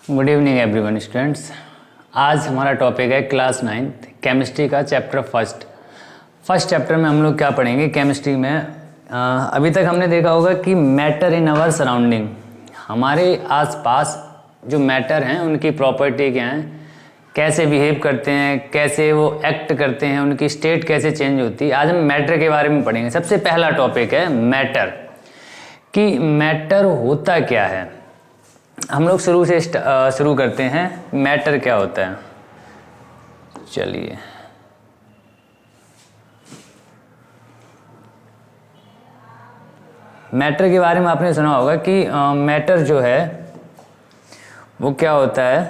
Good evening everyone students. आज हमारा topic है क्लास 9th केमिस्ट्री का चैप्टर फर्स्ट चैप्टर में हम लोग क्या पढ़ेंगे केमिस्ट्री में। अभी तक हमने देखा होगा कि मैटर इन आवर सराउंडिंग, हमारे आसपास जो मैटर हैं उनकी प्रॉपर्टी क्या है, कैसे बिहेव करते हैं, कैसे वो एक्ट करते हैं, उनकी स्टेट कैसे चेंज होती है। आज हम मैटर के बारे में पढ़ेंगे। सबसे पहला टॉपिक है मैटर, कि मैटर होता क्या है। हम लोग शुरू करते हैं। मैटर क्या होता है, चलिए। मैटर के बारे में आपने सुना होगा कि मैटर जो है वो क्या होता है,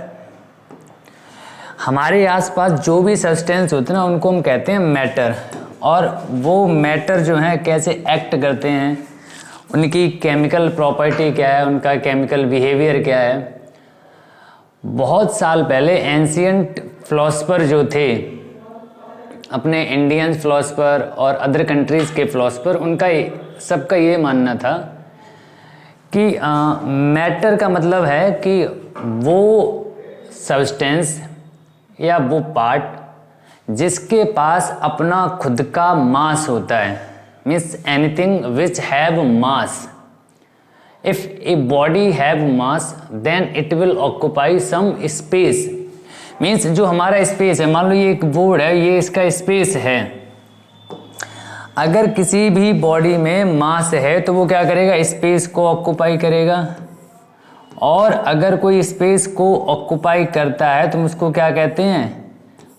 हमारे आसपास जो भी सब्सटेंस होते हैं ना उनको हम कहते हैं मैटर। और वो मैटर जो है कैसे एक्ट करते हैं, उनकी केमिकल प्रॉपर्टी क्या है, उनका केमिकल बिहेवियर क्या है। बहुत साल पहले एंशियंट फिलोसफर जो थे, अपने इंडियन फिलोसफर और अदर कंट्रीज़ के फिलोसफर, उनका सबका ये मानना था कि मैटर का मतलब है कि वो सब्सटेंस या वो पार्ट जिसके पास अपना खुद का मास होता है, means anything which have mass. If a body have mass then it will occupy some space. means जो हमारा स्पेस है, मान लो ये एक बोर्ड है, ये इसका स्पेस है। अगर किसी भी बॉडी में मास है तो वो क्या करेगा, स्पेस को ऑक्यूपाई करेगा। और अगर कोई स्पेस को ऑक्यूपाई करता है तो उसको क्या कहते हैं,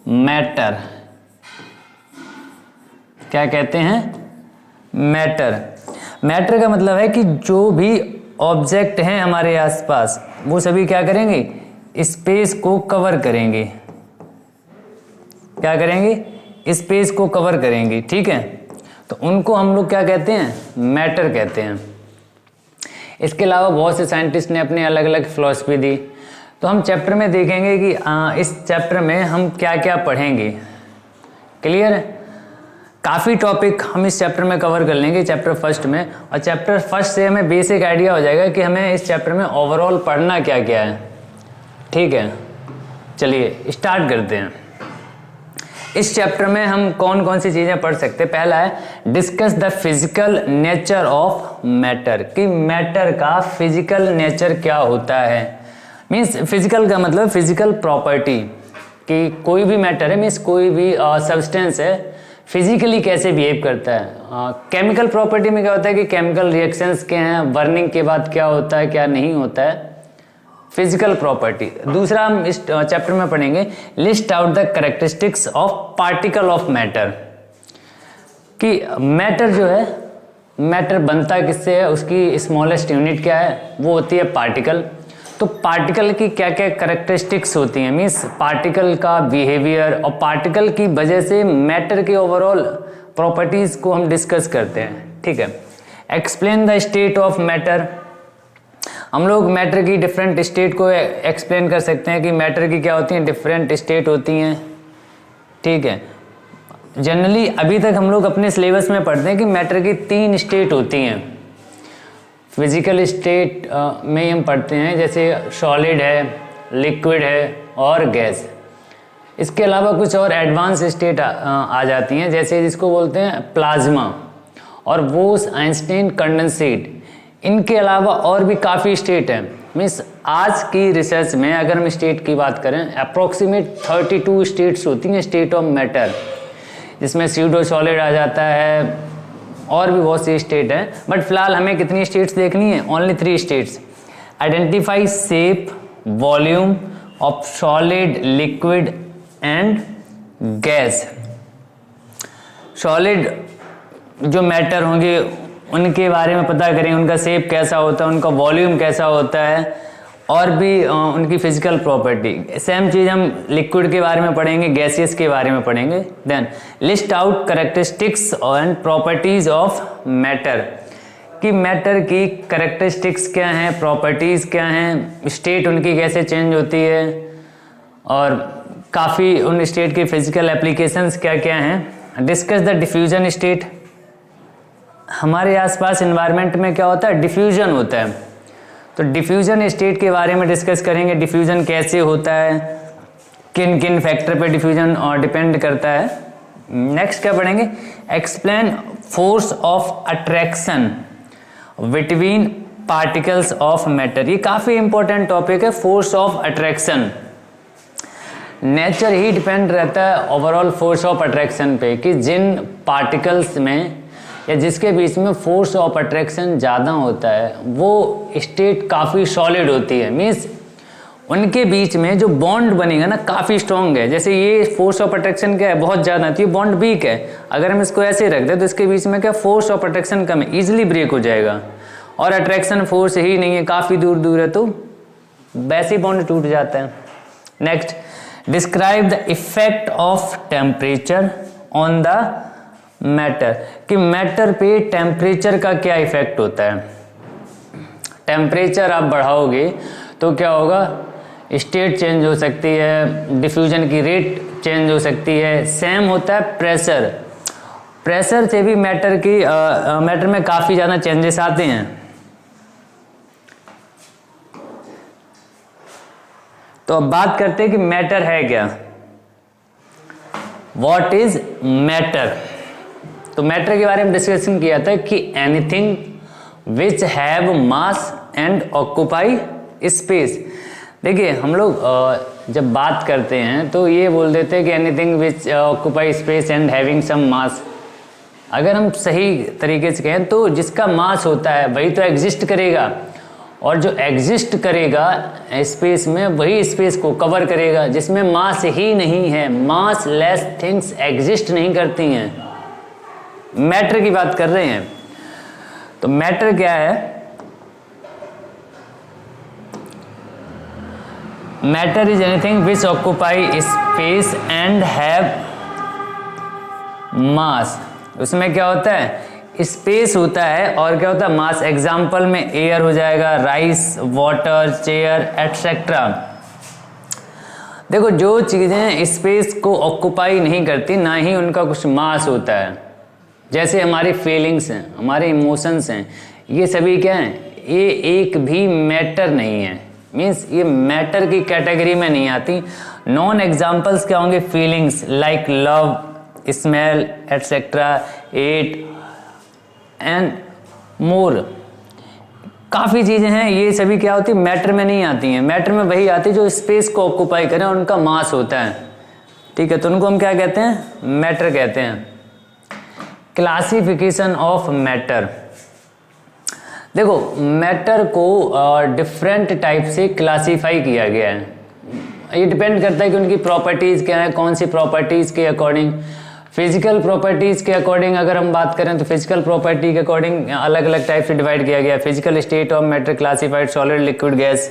मैटर। क्या कहते हैं, मैटर। मैटर का मतलब है कि जो भी ऑब्जेक्ट हैं हमारे आसपास वो सभी क्या करेंगे, स्पेस को कवर करेंगे। क्या करेंगे, स्पेस को कवर करेंगे, ठीक है। तो उनको हम लोग क्या कहते हैं, मैटर कहते हैं। इसके अलावा बहुत से साइंटिस्ट ने अपने अलग अलग फिलॉसफी दी। तो हम चैप्टर में देखेंगे कि इस चैप्टर में हम क्या क्या पढ़ेंगे। क्लियर है, काफ़ी टॉपिक हम इस चैप्टर में कवर कर लेंगे चैप्टर फर्स्ट में। और चैप्टर फर्स्ट से हमें बेसिक आइडिया हो जाएगा कि हमें इस चैप्टर में ओवरऑल पढ़ना क्या क्या है, ठीक है। चलिए स्टार्ट करते हैं। इस चैप्टर में हम कौन कौन सी चीज़ें पढ़ सकते हैं। पहला है discuss the physical nature of matter, कि मैटर का फिजिकल नेचर क्या होता है। मीन्स फिजिकल का मतलब फिजिकल प्रॉपर्टी, कि कोई भी मैटर है, मीन्स कोई भी सब्सटेंस है, फिजिकली कैसे बिहेव करता है। केमिकल प्रॉपर्टी में क्या होता है कि केमिकल रिएक्शंस क्या हैं, बर्निंग के बाद क्या होता है क्या नहीं होता है, फिजिकल प्रॉपर्टी। दूसरा हम इस चैप्टर में पढ़ेंगे list out the characteristics of particle of matter, कि मैटर जो है, मैटर बनता किससे है, उसकी स्मॉलेस्ट यूनिट क्या है, वो होती है पार्टिकल। तो पार्टिकल की क्या क्या कैरेक्टरिस्टिक्स होती हैं, मीन्स पार्टिकल का बिहेवियर, और पार्टिकल की वजह से मैटर के ओवरऑल प्रॉपर्टीज को हम डिस्कस करते हैं, ठीक है। Explain the state of matter, हम लोग मैटर की डिफरेंट स्टेट को एक्सप्लेन कर सकते हैं कि मैटर की क्या होती हैं, डिफरेंट स्टेट होती हैं, ठीक है। जनरली अभी तक हम लोग अपने सिलेबस में पढ़ते हैं कि मैटर की 3 स्टेट होती हैं। फिजिकल स्टेट में हम पढ़ते हैं, जैसे सॉलिड है, लिक्विड है और गैस। इसके अलावा कुछ और एडवांस स्टेट आ जाती हैं, जैसे जिसको बोलते हैं प्लाज्मा और बोस आइंस्टाइन कंडेंसेट। इनके अलावा और भी काफ़ी स्टेट हैं। मीन्स आज की रिसर्च में अगर हम स्टेट की बात करें, अप्रोक्सीमेट 32 स्टेट्स होती हैं स्टेट ऑफ मैटर, जिसमें स्यूडो सॉलिड आ जाता है और भी बहुत सी स्टेट है। बट फिलहाल हमें कितनी स्टेट्स देखनी है, only 3 states. Identify shape volume of solid liquid and gas. Solid जो मैटर होंगे उनके बारे में पता करें, उनका शेप कैसा होता है, उनका वॉल्यूम कैसा होता है, और भी उनकी फिजिकल प्रॉपर्टी। सेम चीज़ हम लिक्विड के बारे में पढ़ेंगे, गैसियस के बारे में पढ़ेंगे। Then list out characteristics and properties of matter, कि मैटर की कैरेक्टरिस्टिक्स क्या हैं, प्रॉपर्टीज़ क्या हैं, स्टेट उनकी कैसे चेंज होती है, और काफ़ी उन स्टेट की फिजिकल एप्लीकेशंस क्या क्या हैं। डिस्कस द डिफ्यूजन स्टेट, हमारे आसपास इन्वायरमेंट में क्या होता है, डिफ्यूजन होता है। तो डिफ्यूजन स्टेट के बारे में डिस्कस करेंगे, डिफ्यूजन कैसे होता है, किन किन फैक्टर पे डिफ्यूजन डिपेंड करता है। नेक्स्ट क्या पढ़ेंगे, explain force of attraction between particles of matter. ये काफी इंपॉर्टेंट टॉपिक है, force of attraction. Nature he depend रहता है ओवरऑल फोर्स ऑफ अट्रैक्शन पे, कि जिन पार्टिकल्स में या जिसके बीच में फोर्स ऑफ अट्रैक्शन ज़्यादा होता है वो स्टेट काफ़ी सॉलिड होती है, मीन्स उनके बीच में जो बॉन्ड बनेगा ना काफ़ी स्ट्रॉन्ग है। जैसे ये फोर्स ऑफ अट्रैक्शन क्या है, बहुत ज़्यादा है तो ये बॉन्ड वीक है, अगर हम इसको ऐसे रख दें तो इसके बीच में क्या फोर्स ऑफ अट्रैक्शन कम है, ईजिली ब्रेक हो जाएगा। और अट्रैक्शन फोर्स ही नहीं है, काफ़ी दूर दूर है तो वैसे ही बॉन्ड टूट जाता है। Next, describe the effect of temperature on the matter, कि मैटर पे टेम्परेचर का क्या इफेक्ट होता है। टेम्परेचर आप बढ़ाओगे तो क्या होगा, स्टेट चेंज हो सकती है, डिफ्यूजन की रेट चेंज हो सकती है। सेम होता है प्रेशर, प्रेशर से भी मैटर में काफ़ी ज़्यादा चेंजेस आते हैं। तो अब बात करते हैं कि मैटर है क्या, व्हाट इज मैटर। तो मैटर के बारे में डिस्कशन किया था कि anything which have mass and occupy space. देखिए हम लोग जब बात करते हैं तो ये बोल देते हैं कि anything which occupy space and having some mass. अगर हम सही तरीके से कहें तो जिसका मास होता है वही तो एग्जिस्ट करेगा, और जो एग्जिस्ट करेगा स्पेस में वही स्पेस को कवर करेगा। जिसमें मास ही नहीं है, मास लेस थिंग्स एग्जिस्ट नहीं करती हैं। मैटर की बात कर रहे हैं, तो मैटर क्या है, matter is anything which occupy space and have मास। उसमें क्या होता है, स्पेस होता है और क्या होता है मास। एग्जाम्पल में एयर हो जाएगा, राइस, वाटर, चेयर एटसेट्रा। देखो जो चीजें स्पेस को ऑक्यूपाई नहीं करती ना ही उनका कुछ मास होता है। जैसे हमारी फीलिंग्स हैं, हमारे इमोशंस हैं, ये सभी क्या हैं, ये एक भी मैटर नहीं है, मीन्स ये मैटर की कैटेगरी में नहीं आती। नॉन एग्जाम्पल्स क्या होंगे, feelings like love, smell etcetera, एट एंड मोर। काफ़ी चीज़ें हैं, ये सभी क्या होती है मैटर में नहीं आती हैं। मैटर में वही आती है जो स्पेस को ऑक्यूपाई करें, उनका मास होता है, ठीक है, तो उनको हम क्या कहते हैं, मैटर कहते हैं। क्लासिफिकेशन ऑफ मैटर, देखो मैटर को डिफरेंट टाइप से क्लासीफाई किया गया है। ये डिपेंड करता है कि उनकी प्रॉपर्टीज़ क्या है, कौन सी प्रॉपर्टीज़ के अकॉर्डिंग। फिजिकल प्रॉपर्टीज़ के अकॉर्डिंग अगर हम बात करें तो फिजिकल प्रॉपर्टी के अकॉर्डिंग अलग अलग टाइप से डिवाइड किया गया है। Physical state of matter classified solid, liquid, gas,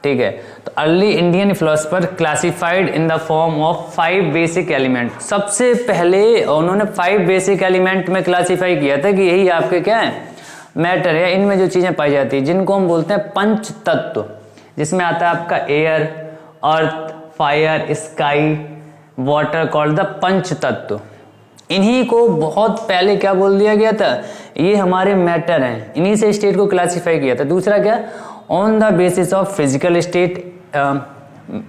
ठीक है। तो early Indian philosopher classified in the form of 5 basic element. सबसे पहले उन्होंने 5 बेसिक एलिमेंट में क्लासीफाई किया था कि यही आपके क्या है मैटर है। इनमें जो चीज़ें पाई जाती है जिनको हम बोलते हैं पंच तत्व, जिसमें आता है आपका air, earth, fire, sky, water, called the पंच तत्व। इन्हीं को बहुत पहले क्या बोल दिया गया था, ये हमारे मैटर हैं, इन्हीं से स्टेट को क्लासीफाई किया था। दूसरा क्या, on the basis of physical state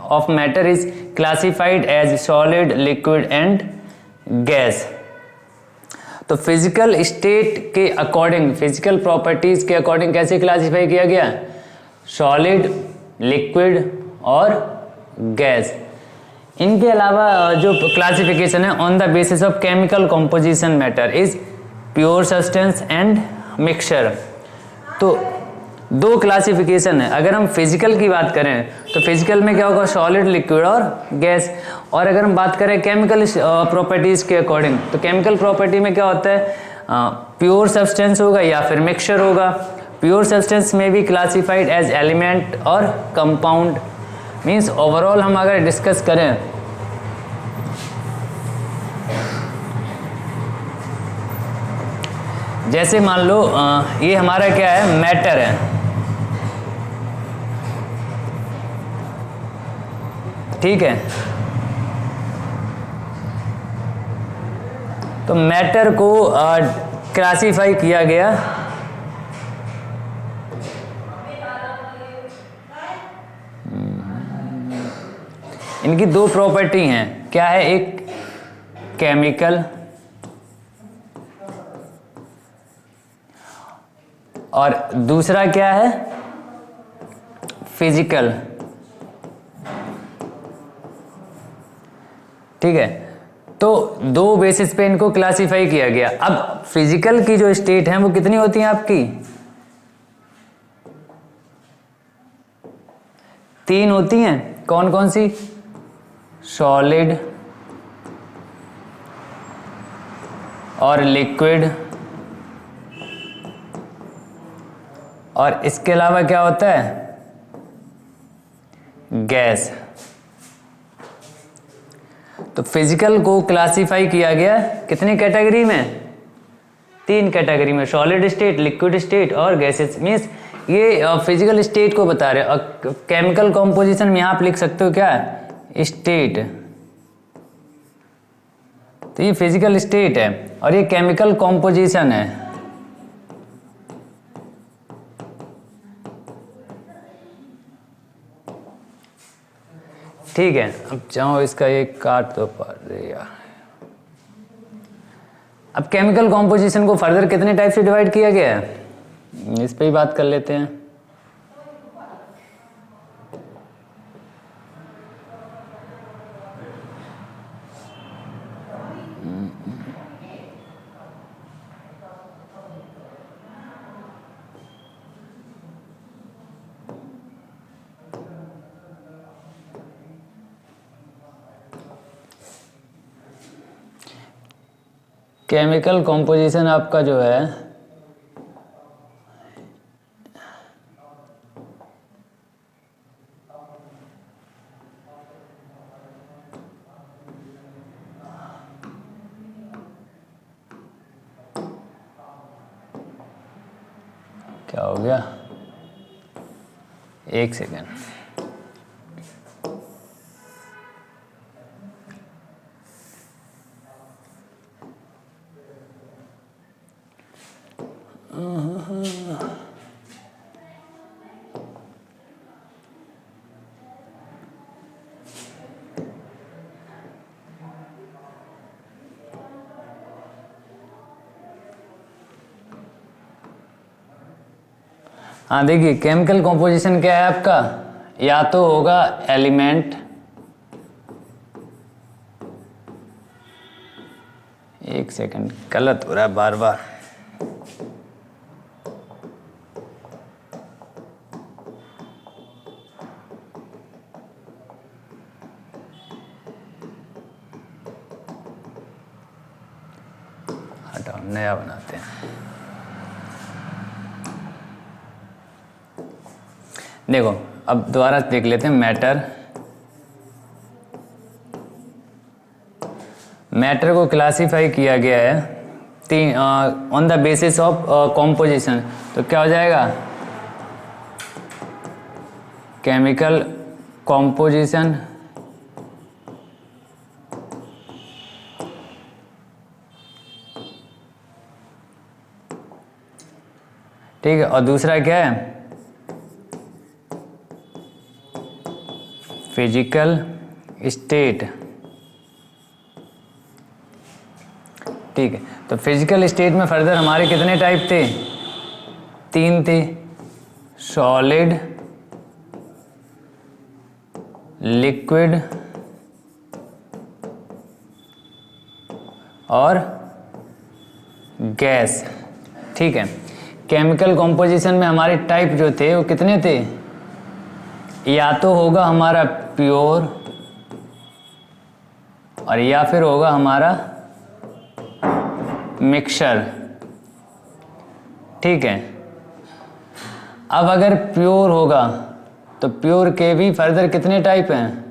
of matter is classified as solid, liquid and gas. तो फिजिकल स्टेट के अकॉर्डिंग, फिजिकल प्रॉपर्टीज के अकॉर्डिंग कैसे क्लासिफाई किया गया, सॉलिड, लिक्विड और गैस। इनके अलावा जो क्लासिफिकेशन है on the basis of chemical composition matter is pure substance and mixture. तो 2 क्लासिफिकेशन है। अगर हम फिजिकल की बात करें तो फिजिकल में क्या होगा, सॉलिड, लिक्विड और गैस। और अगर हम बात करें केमिकल प्रॉपर्टीज के अकॉर्डिंग तो केमिकल प्रॉपर्टी में क्या होता है, प्योर सब्सटेंस होगा या फिर मिक्सचर होगा। प्योर सब्सटेंस में भी क्लासिफाइड एज एलिमेंट और कंपाउंड। मीन्स ओवरऑल हम अगर डिस्कस करें जैसे मान लो ये हमारा क्या है, मैटर है, ठीक है। तो मैटर को क्लासीफाई किया गया इनकी दो प्रॉपर्टी हैं, क्या है, एक केमिकल और दूसरा क्या है, फिजिकल। ठीक है, तो दो बेसिस पे इनको क्लासिफाई किया गया। अब फिजिकल की जो स्टेट है वो कितनी होती है आपकी, 3 होती हैं। कौन कौन सी, सॉलिड और लिक्विड, और इसके अलावा क्या होता है, गैस। तो फिजिकल को क्लासिफाई किया गया कितनी कैटेगरी में, 3 कैटेगरी में, सॉलिड स्टेट, लिक्विड स्टेट और गैसेस। मीन्स ये फिजिकल स्टेट को बता रहे हैं। और केमिकल कॉम्पोजिशन में आप लिख सकते हो क्या, स्टेट। तो ये फिजिकल स्टेट है और ये केमिकल कॉम्पोजिशन है। ठीक है, अब चाहो इसका एक काट दो पर यार। अब केमिकल कॉम्पोजिशन को फर्दर कितने टाइप से डिवाइड किया गया है, इस पे ही बात कर लेते हैं। केमिकल कॉम्पोजिशन आपका जो है क्या हो गया, एक सेकेंड। हाँ देखिए, केमिकल कॉम्पोजिशन क्या है आपका, या तो होगा एलिमेंट, एक सेकंड गलत हो रहा है बार बार, हटाओ नया बनाते हैं। देखो अब दोबारा देख लेते हैं। मैटर को क्लासिफाई किया गया है on the basis of composition. तो क्या हो जाएगा, केमिकल कॉम्पोजिशन, ठीक है, और दूसरा क्या है, फिजिकल स्टेट। ठीक है, तो फिजिकल स्टेट में फर्दर हमारे कितने टाइप थे, 3 थे, सॉलिड, लिक्विड और गैस। ठीक है, केमिकल कॉम्पोजिशन में हमारे टाइप जो थे वो कितने थे, या तो होगा हमारा प्योर और या फिर होगा हमारा मिक्सचर। ठीक है, अब अगर प्योर होगा तो प्योर के भी फर्दर कितने टाइप हैं,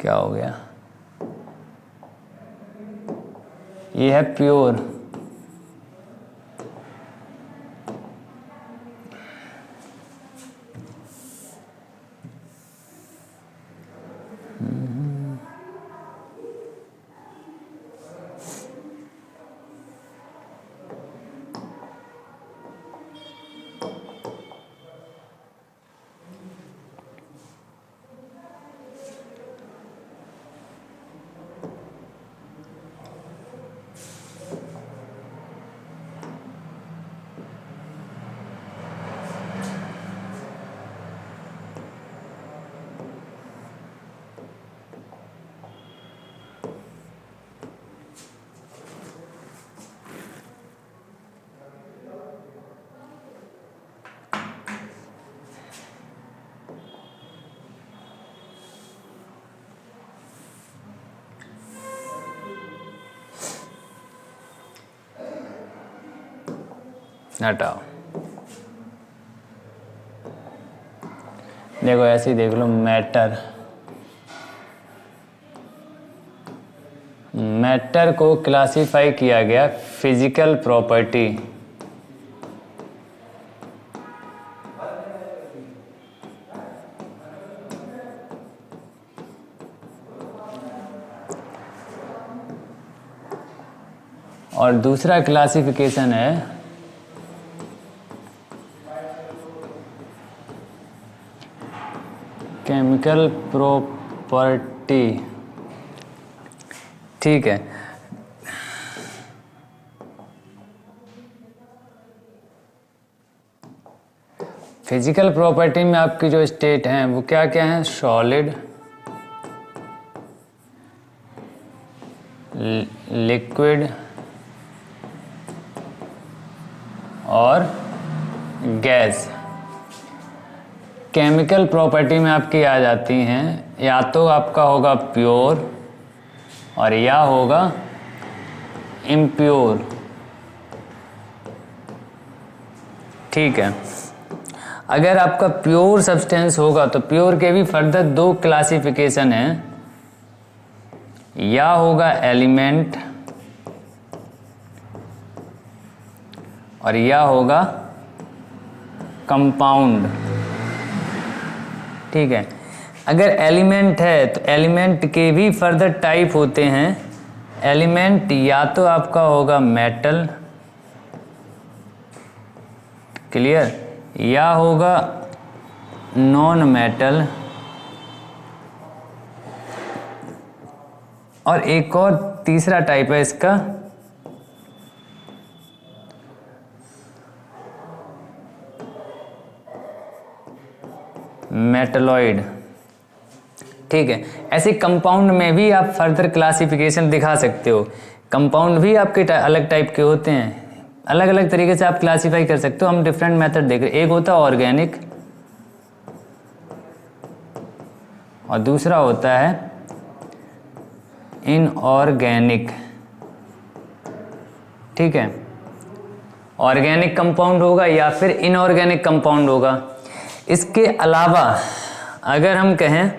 क्या हो गया, ये है प्योर, हटाओ, देखो ऐसे ही देख लो, मैटर, मैटर को क्लासिफाई किया गया फिजिकल प्रॉपर्टी, और दूसरा क्लासिफिकेशन है केमिकल प्रॉपर्टी। ठीक है, फिजिकल प्रॉपर्टी में आपकी जो स्टेट हैं वो क्या क्या हैं? सॉलिड, लिक्विड और गैस। केमिकल प्रॉपर्टी में आपकी आ जाती हैं, या तो आपका होगा प्योर और या होगा इम्प्योर। ठीक है, अगर आपका प्योर सब्सटेंस होगा तो प्योर के भी फर्दर दो क्लासिफिकेशन हैं, या होगा एलिमेंट और या होगा कंपाउंड। ठीक है, अगर एलिमेंट है तो एलिमेंट के भी फर्दर टाइप होते हैं। एलिमेंट या तो आपका होगा मेटल, क्लियर, या होगा नॉन मेटल, और एक और तीसरा टाइप है इसका मेटलॉइड। ठीक है, ऐसे कंपाउंड में भी आप फर्दर क्लासिफिकेशन दिखा सकते हो। कंपाउंड भी आपके अलग टाइप के होते हैं, अलग अलग तरीके से आप क्लासिफाई कर सकते हो। हम डिफरेंट मेथड देख रहे हैं, एक होता है ऑर्गेनिक और दूसरा होता है इनऑर्गेनिक। ठीक है, ऑर्गेनिक कंपाउंड होगा या फिर इनऑर्गेनिक कंपाउंड होगा। इसके अलावा अगर हम कहें,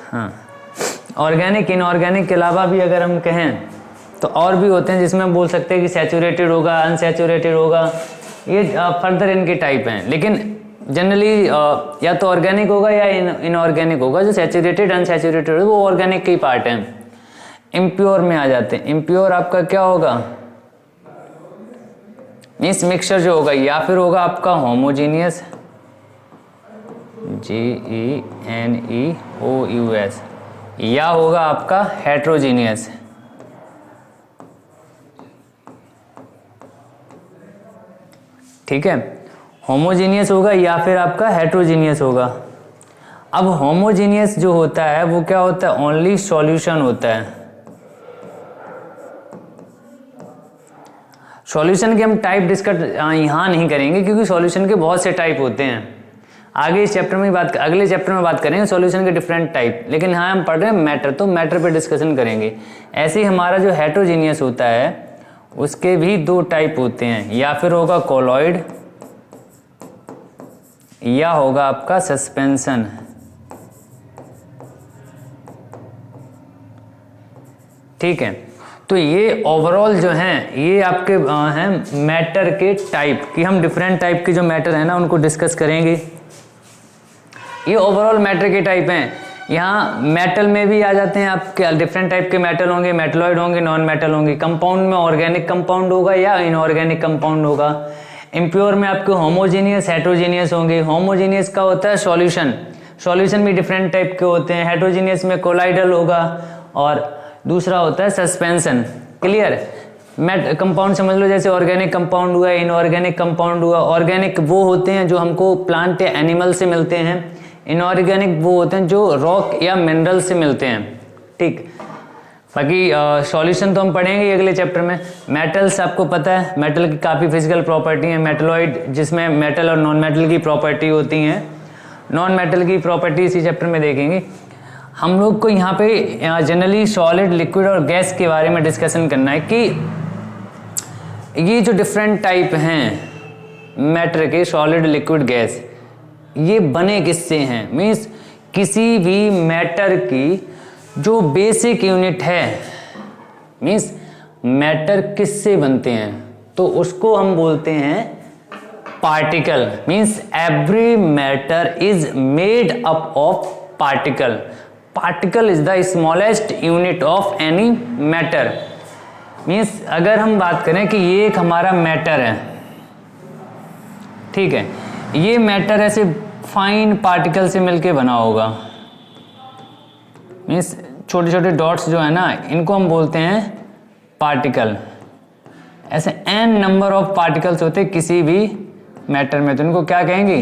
हाँ, ऑर्गेनिक इनऑर्गेनिक के अलावा भी अगर हम कहें तो और भी होते हैं जिसमें हम बोल सकते हैं कि सैचुरेटेड होगा, अनसैचुरेटेड होगा, ये फर्दर इनके टाइप हैं। लेकिन जनरली या तो ऑर्गेनिक होगा या इनऑर्गेनिक होगा। जो सैचुरेटेड अनसैचुरेटेड वो ऑर्गेनिक के ही पार्ट हैं। इम्प्योर में आ जाते हैं। इम्प्योर आपका क्या होगा? मीन्स मिक्सचर जो होगा, या फिर होगा आपका होमोजीनियस, GENEOUS, या होगा आपका हेट्रोजीनियस। ठीक है, होमोजीनियस होगा या फिर आपका हेट्रोजीनियस होगा। अब होमोजीनियस जो होता है वो क्या होता है? ओनली सॉल्यूशन होता है। सॉल्यूशन के हम टाइप डिस्कस यहाँ नहीं करेंगे क्योंकि सॉल्यूशन के बहुत से टाइप होते हैं। आगे इस चैप्टर में अगले चैप्टर में बात करेंगे सॉल्यूशन के डिफरेंट टाइप। लेकिन यहाँ हम पढ़ रहे हैं मैटर, तो मैटर पे डिस्कशन करेंगे। ऐसे ही हमारा जो हेट्रोजीनियस होता है उसके भी दो टाइप होते हैं, या फिर होगा कोलॉइड या होगा आपका सस्पेंशन। ठीक है, तो ये ओवरऑल जो हैं ये आपके हैं मैटर के टाइप कि हम डिफरेंट टाइप के जो मैटर है ना उनको डिस्कस करेंगे। ये ओवरऑल मैटर के टाइप हैं। यहाँ मेटल में भी आ जाते हैं आपके डिफरेंट टाइप के मेटल होंगे, मेटलॉइड होंगे, नॉन मेटल होंगे। कंपाउंड में ऑर्गेनिक कंपाउंड होगा या इनऑर्गेनिक कंपाउंड होगा। इम्प्योर में आपके होमोजीनियस हेट्रोजीनियस होंगे। होमोजीनियस का होता है सॉल्यूशन, सॉल्यूशन भी डिफरेंट टाइप के होते हैं। हेट्रोजीनियस में कोलाइडल होगा और दूसरा होता है सस्पेंशन। क्लियर? कंपाउंड समझ लो, जैसे ऑर्गेनिक कंपाउंड हुआ, इनऑर्गेनिक कंपाउंड हुआ। ऑर्गेनिक वो होते हैं जो हमको प्लांट या एनिमल से मिलते हैं। इनऑर्गेनिक वो होते हैं जो रॉक या मिनरल से मिलते हैं। ठीक, बाकी सॉल्यूशन तो हम पढ़ेंगे अगले चैप्टर में। मेटल्स आपको पता है, मेटल की काफ़ी फिजिकल प्रॉपर्टी है। मेटलॉइड जिसमें मेटल और नॉन मेटल की प्रॉपर्टी होती हैं। नॉन मेटल की प्रॉपर्टी इसी चैप्टर में देखेंगे। हम लोग को यहाँ पे जनरली सॉलिड, लिक्विड और गैस के बारे में डिस्कशन करना है कि ये जो डिफरेंट टाइप हैं मैटर के, सॉलिड, लिक्विड, गैस, ये बने किससे हैं? मीन्स किसी भी मैटर की जो बेसिक यूनिट है, मीन्स मैटर किससे बनते हैं, तो उसको हम बोलते हैं particle. Means every matter is made up of particle. Particle is the smallest unit of any matter. Means अगर हम बात करें कि ये एक हमारा मैटर है, ठीक है, ये मैटर ऐसे फाइन पार्टिकल से मिलके बना होगा। मीन्स छोटे छोटे डॉट्स जो है ना, इनको हम बोलते हैं पार्टिकल। ऐसे n नंबर ऑफ पार्टिकल्स होते हैं किसी भी मैटर में, तो इनको क्या कहेंगे?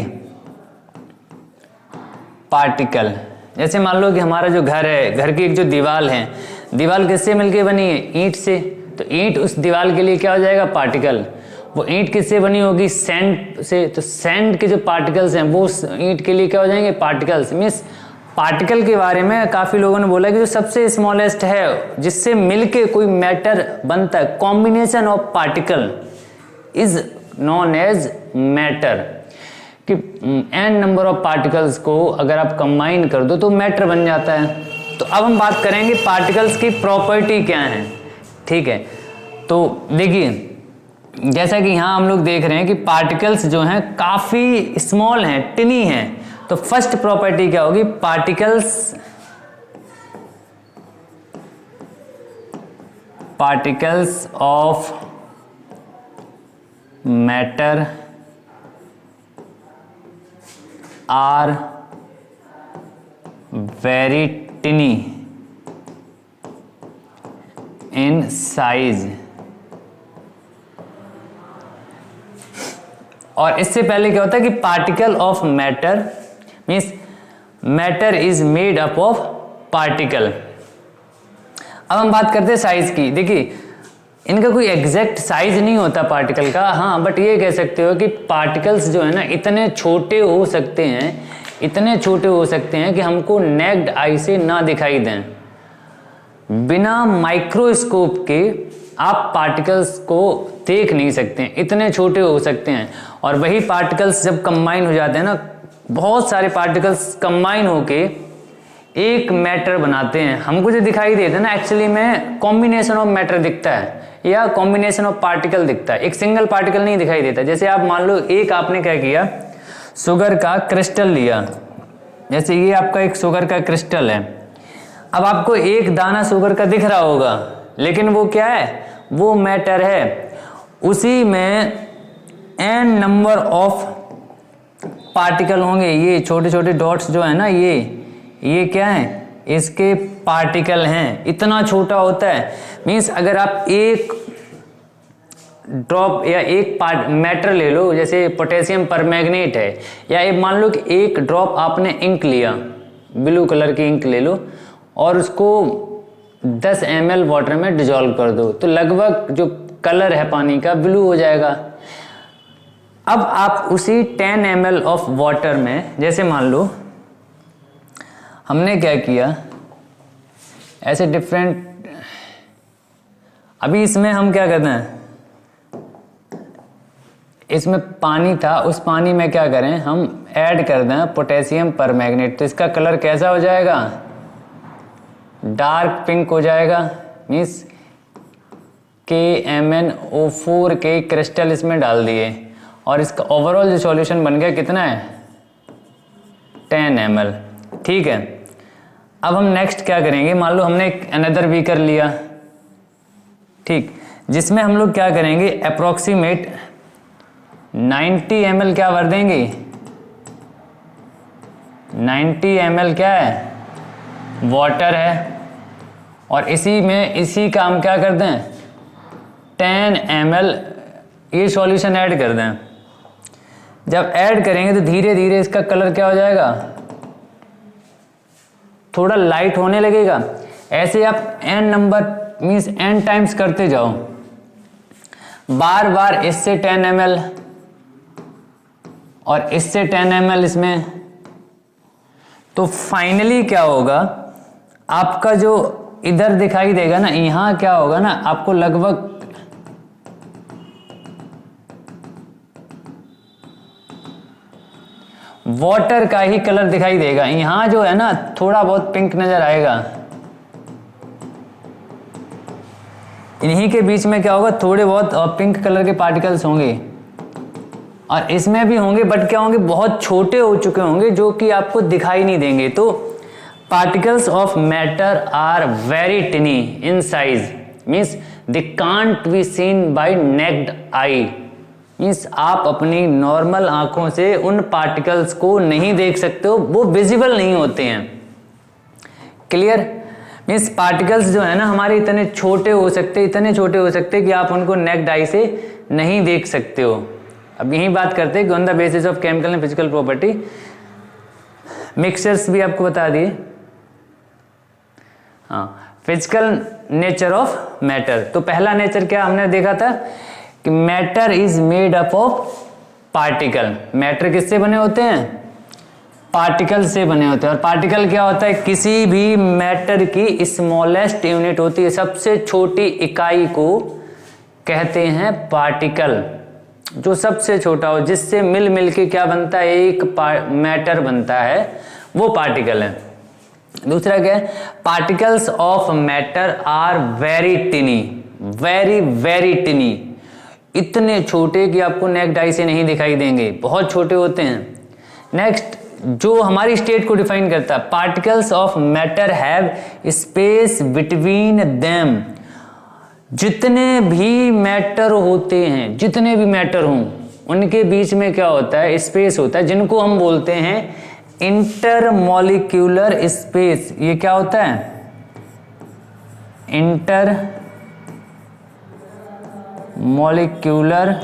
पार्टिकल। जैसे मान लो कि हमारा जो घर है, घर की एक जो दीवार है, दीवार किससे मिलके बनी है? ईंट से। तो ईंट उस दीवार के लिए क्या हो जाएगा? पार्टिकल। वो ईंट किससे बनी होगी? सैंड से। तो सैंड के जो पार्टिकल्स हैं वो ईंट के लिए क्या हो जाएंगे? पार्टिकल्स। मीन्स पार्टिकल के बारे में काफी लोगों ने बोला कि जो सबसे स्मॉलेस्ट है, जिससे मिलके कोई मैटर बनता है, combination of particle is known as matter. कि n नंबर ऑफ पार्टिकल्स को अगर आप कंबाइन कर दो तो मैटर बन जाता है। तो अब हम बात करेंगे पार्टिकल्स की प्रॉपर्टी क्या है, ठीक है। तो देखिए, जैसा कि यहाँ हम लोग देख रहे हैं कि पार्टिकल्स जो हैं काफी स्मॉल हैं, टिनी हैं। तो फर्स्ट प्रॉपर्टी क्या होगी? Particles of matter are very tiny in size. और इससे पहले क्या होता है कि particle of matter means matter is made up of particle. अब हम बात करते हैं साइज की। देखिए, इनका कोई एग्जैक्ट साइज नहीं होता पार्टिकल का, हाँ, बट ये कह सकते हो कि पार्टिकल्स जो है ना, इतने छोटे हो सकते हैं, इतने छोटे हो सकते हैं कि हमको नेक्ड आई से ना दिखाई दें। बिना माइक्रोस्कोप के आप पार्टिकल्स को देख नहीं सकते हैं, इतने छोटे हो सकते हैं। और वही पार्टिकल्स जब कंबाइन हो जाते हैं ना, बहुत सारे पार्टिकल्स कंबाइन होके एक मैटर बनाते हैं। हमको जो दिखाई देता है ना, एक्चुअली में कॉम्बिनेशन ऑफ मैटर दिखता है या कॉम्बिनेशन ऑफ पार्टिकल दिखता है, एक सिंगल पार्टिकल नहीं दिखाई देता। जैसे आप मान लो, एक आपने क्या किया, शुगर का क्रिस्टल लिया, जैसे ये आपका एक शुगर का क्रिस्टल है। अब आपको एक दाना शुगर का दिख रहा होगा, लेकिन वो क्या है? वो मैटर है। उसी में n नंबर ऑफ पार्टिकल होंगे। ये छोटे छोटे डॉट्स जो है ना, ये क्या है? इसके पार्टिकल हैं। इतना छोटा होता है। मीन्स अगर आप एक ड्रॉप या एक मैटर ले लो, जैसे पोटेशियम परमैंगनेट है, या एक मान लो कि एक ड्रॉप आपने इंक लिया, ब्लू कलर की इंक ले लो और उसको 10 ml वाटर में डिजोल्व कर दो, तो लगभग जो कलर है पानी का ब्लू हो जाएगा। अब आप उसी 10 ml ऑफ वाटर में, जैसे मान लो हमने क्या किया, ऐसे डिफरेंट, अभी इसमें हम क्या करते हैं, इसमें पानी था, उस पानी में क्या करें, हम ऐड कर दें पोटेशियम परमैंगनेट, तो इसका कलर कैसा हो जाएगा? डार्क पिंक हो जाएगा। मीन्स KMnO4 के क्रिस्टल इसमें डाल दिए और इसका ओवरऑल जो सॉल्यूशन बन गया कितना है? 10 ml। ठीक है, अब हम नेक्स्ट क्या करेंगे, मान लो हमने एक अनदर बीकर लिया, ठीक, जिसमें हम लोग क्या करेंगे, अप्रोक्सीमेट 90 ml क्या भर देंगे? 90 ml क्या है? वाटर है। और इसी का हम क्या कर दें, 10 ml ये सॉल्यूशन ऐड कर दें। जब ऐड करेंगे तो धीरे धीरे इसका कलर क्या हो जाएगा? थोड़ा लाइट होने लगेगा। ऐसे आप n number means n times करते जाओ, बार बार इससे 10 ml और इससे 10 ml इसमें, तो फाइनली क्या होगा, आपका जो इधर दिखाई देगा ना, यहाँ क्या होगा ना, आपको लगभग वाटर का ही कलर दिखाई देगा। यहां जो है ना थोड़ा बहुत पिंक नजर आएगा, इन्हीं के बीच में क्या होगा, थोड़े बहुत पिंक कलर के पार्टिकल्स होंगे, और इसमें भी होंगे, बट क्या होंगे, बहुत छोटे हो चुके होंगे जो कि आपको दिखाई नहीं देंगे। तो particles of matter are very tiny in size, means they can't be seen by naked eye, means आप अपनी नॉर्मल आंखों से उन पार्टिकल्स को नहीं देख सकते हो, वो विजिबल नहीं होते हैं। क्लियर? मीन्स पार्टिकल्स जो है ना हमारे इतने छोटे हो सकते, इतने छोटे हो सकते कि आप उनको नेक्ड आई से नहीं देख सकते हो। अब यही बात करते हैं कि on the basis of chemical and physical property, mixtures भी आपको बता दिए। हाँ, फिजिकल नेचर ऑफ मैटर। तो पहला नेचर क्या हमने देखा था कि matter is made up of particle. Matter किससे बने होते हैं? पार्टिकल से बने होते हैं। और पार्टिकल क्या होता है? किसी भी मैटर की स्मॉलेस्ट यूनिट होती है, सबसे छोटी इकाई को कहते हैं पार्टिकल। जो सबसे छोटा हो, जिससे मिल मिल के क्या बनता है, एक मैटर बनता है, वो पार्टिकल है। दूसरा क्या है? Particles of matter are very tiny, very very tiny, इतने छोटे कि आपको नेक्ड आई से नहीं दिखाई देंगे, बहुत छोटे होते हैं। नेक्स्ट, जो हमारी स्टेट को डिफाइन करता है, particles of matter have space between them. जितने भी मैटर होते हैं, जितने भी मैटर हों, उनके बीच में क्या होता है? स्पेस होता है, जिनको हम बोलते हैं इंटरमॉलिक्यूलर स्पेस। ये क्या होता है? इंटर मॉलिक्यूलर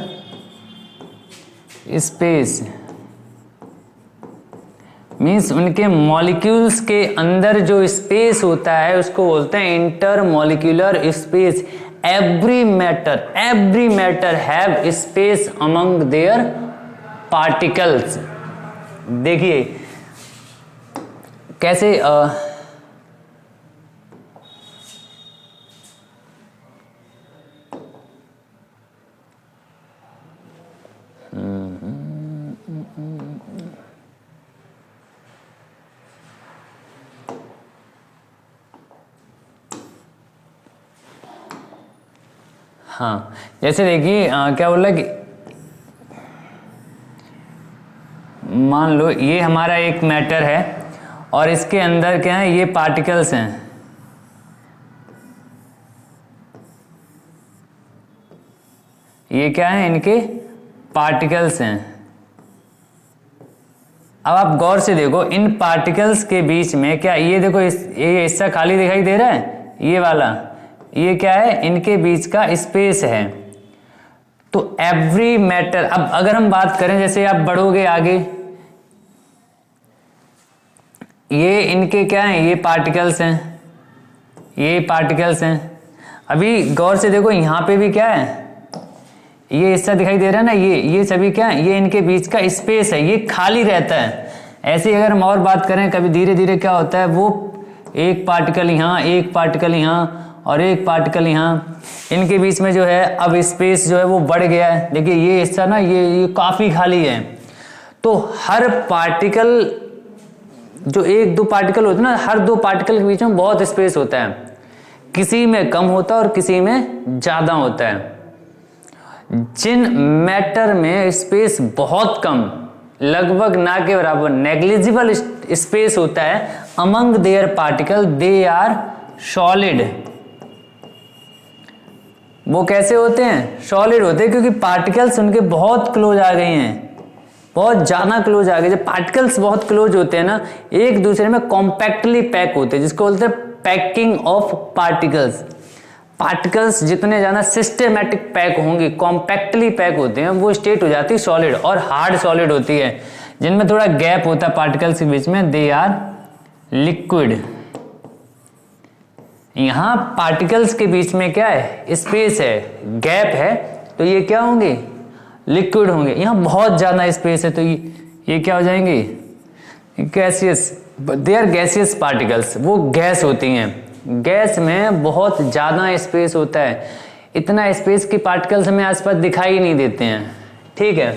स्पेस मीन्स उनके मॉलिक्यूल्स के अंदर जो स्पेस होता है उसको बोलते हैं inter molecular space. Every matter have space among there particles. देखिए कैसे हाँ, जैसे देखिए क्या बोला कि मान लो ये हमारा एक मैटर है और इसके अंदर क्या है? ये पार्टिकल्स हैं। ये क्या है? इनके पार्टिकल्स हैं। अब आप गौर से देखो, इन पार्टिकल्स के बीच में क्या, ये देखो ये हिस्सा खाली दिखाई दे रहा है, ये वाला, ये क्या है? इनके बीच का स्पेस है। तो एवरी मैटर, अब अगर हम बात करें, जैसे आप बढ़ोगे आगे, ये इनके क्या है? ये पार्टिकल्स हैं, ये पार्टिकल्स हैं। अभी गौर से देखो, यहां पे भी क्या है? ये हिस्सा दिखाई दे रहा है ना, ये सभी क्या है? ये इनके बीच का स्पेस है, ये खाली रहता है। ऐसे ही अगर हम और बात करें, कभी धीरे धीरे क्या होता है, वो एक पार्टिकल यहाँ, एक पार्टिकल यहाँ और एक पार्टिकल यहाँ, इनके बीच में जो है अब स्पेस जो है वो बढ़ गया है। देखिए ये हिस्सा ना ये काफी खाली है। तो हर पार्टिकल, जो एक दो पार्टिकल होते हैं ना, हर दो पार्टिकल के बीच में बहुत स्पेस होता है, किसी में कम होता है और किसी में ज्यादा होता है। जिन मैटर में स्पेस बहुत कम, लगभग ना के बराबर, नेग्लिजिबल स्पेस होता है, among their particle they are solid. वो कैसे होते हैं? सॉलिड होते हैं, क्योंकि पार्टिकल्स उनके बहुत क्लोज आ गए हैं, बहुत ज्यादा क्लोज आ गए। जब पार्टिकल्स बहुत क्लोज होते हैं ना, एक दूसरे में कॉम्पैक्टली पैक होते हैं, जिसको बोलते हैं पैकिंग ऑफ पार्टिकल्स। पार्टिकल्स जितने ज्यादा सिस्टेमेटिक पैक होंगे, कॉम्पैक्टली पैक होते हैं, वो स्टेट हो जाती है सॉलिड। और हार्ड सॉलिड होती है, जिनमें थोड़ा गैप होता है पार्टिकल्स के बीच में, दे आर लिक्विड। यहां पार्टिकल्स के बीच में क्या है? स्पेस है, गैप है, तो ये क्या होंगे? लिक्विड होंगे। यहां बहुत ज्यादा स्पेस है, तो ये क्या हो जाएंगे? Gaseous. They are gaseous particles, वो गैस होती हैं। गैस में बहुत ज्यादा स्पेस होता है, इतना स्पेस की पार्टिकल्स हमें आसपास दिखाई नहीं देते हैं। ठीक है,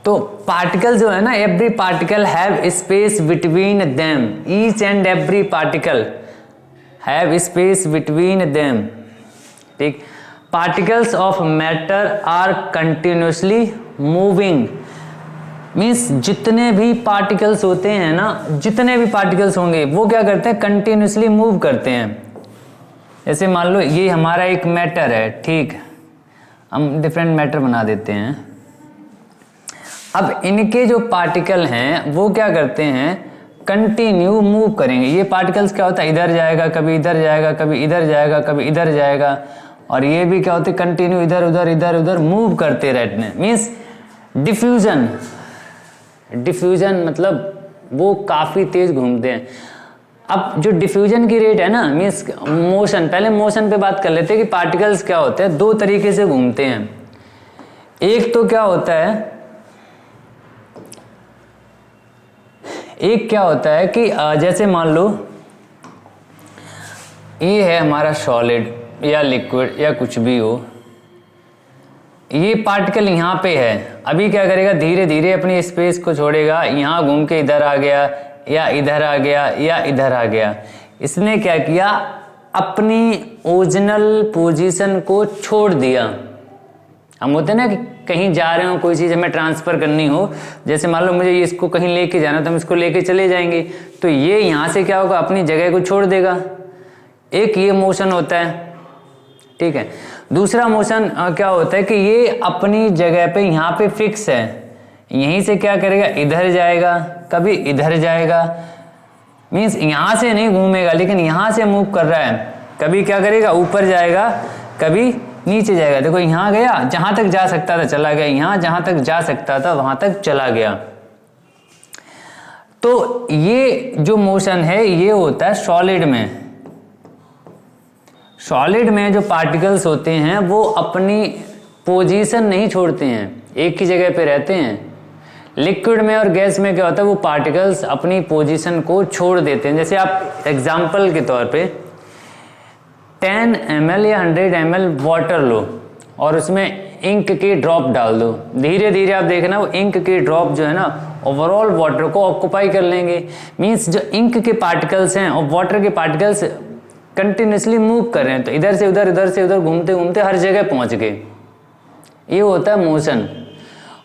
तो पार्टिकल जो है ना, every particle have space between them, each and every particle have space between them, ठीक। Particles of matter are continuously moving, means जितने भी पार्टिकल्स होते हैं ना, जितने भी पार्टिकल्स होंगे वो क्या करते हैं, कंटिन्यूसली मूव करते हैं। जैसे मान लो ये हमारा एक मैटर है, ठीक, हम डिफरेंट मैटर बना देते हैं। अब इनके जो पार्टिकल हैं वो क्या करते हैं, कंटिन्यू मूव करेंगे। ये पार्टिकल्स क्या होता है, इधर जाएगा, कभी इधर जाएगा, कभी इधर जाएगा, कभी इधर जाएगा, और ये भी क्या होते हैं, कंटिन्यू इधर उधर मूव करते रहते हैं। मीन्स डिफ्यूजन, डिफ्यूजन मतलब वो काफ़ी तेज घूमते हैं। अब जो डिफ्यूजन की रेट है ना, मीन्स मोशन, पहले मोशन पे बात कर लेते हैं कि पार्टिकल्स क्या होते हैं, दो तरीके से घूमते हैं। एक तो क्या होता है, एक क्या होता है कि जैसे मान लो ये है हमारा सॉलिड या लिक्विड या कुछ भी हो, ये पार्टिकल यहाँ पे है, अभी क्या करेगा, धीरे धीरे अपनी स्पेस को छोड़ेगा, यहाँ घूम के इधर आ गया या इधर आ गया या इधर आ गया। इसने क्या किया, अपनी ओरिजिनल पोजीशन को छोड़ दिया। हम होते हैं ना कि कहीं जा रहे हो, कोई चीज़ हमें ट्रांसफ़र करनी हो, जैसे मान लो मुझे इसको कहीं लेके जाना, तो हम इसको लेके चले जाएंगे, तो ये यहाँ से क्या होगा, अपनी जगह को छोड़ देगा। एक ये मोशन होता है, ठीक है। दूसरा मोशन क्या होता है कि ये अपनी जगह पे यहाँ पे फिक्स है, यहीं से क्या करेगा, इधर जाएगा, कभी इधर जाएगा, मीन्स यहाँ से नहीं घूमेगा लेकिन यहाँ से मूव कर रहा है। कभी क्या करेगा, ऊपर जाएगा, कभी नीचे जाएगा। देखो यहाँ गया, जहाँ तक जा सकता था चला गया, यहाँ जहाँ तक जा सकता था वहाँ तक चला गया। तो ये जो मोशन है ये होता है सॉलिड में। सॉलिड में जो पार्टिकल्स होते हैं वो अपनी पोजीशन नहीं छोड़ते हैं, एक ही जगह पे रहते हैं। लिक्विड में और गैस में क्या होता है, वो पार्टिकल्स अपनी पोजीशन को छोड़ देते हैं। जैसे आप एग्जांपल के तौर पे 10 ml या 100 ml वाटर लो और उसमें इंक की ड्रॉप डाल दो, धीरे धीरे आप देखना वो इंक की ड्रॉप जो है ना ओवरऑल वाटर को ऑक्यूपाई कर लेंगे। मीन्स जो इंक के पार्टिकल्स हैं और वाटर के पार्टिकल्स कंटिन्यूसली मूव कर रहे हैं, तो इधर से उधर घूमते घूमते हर जगह पहुंच गए। ये होता है मोशन।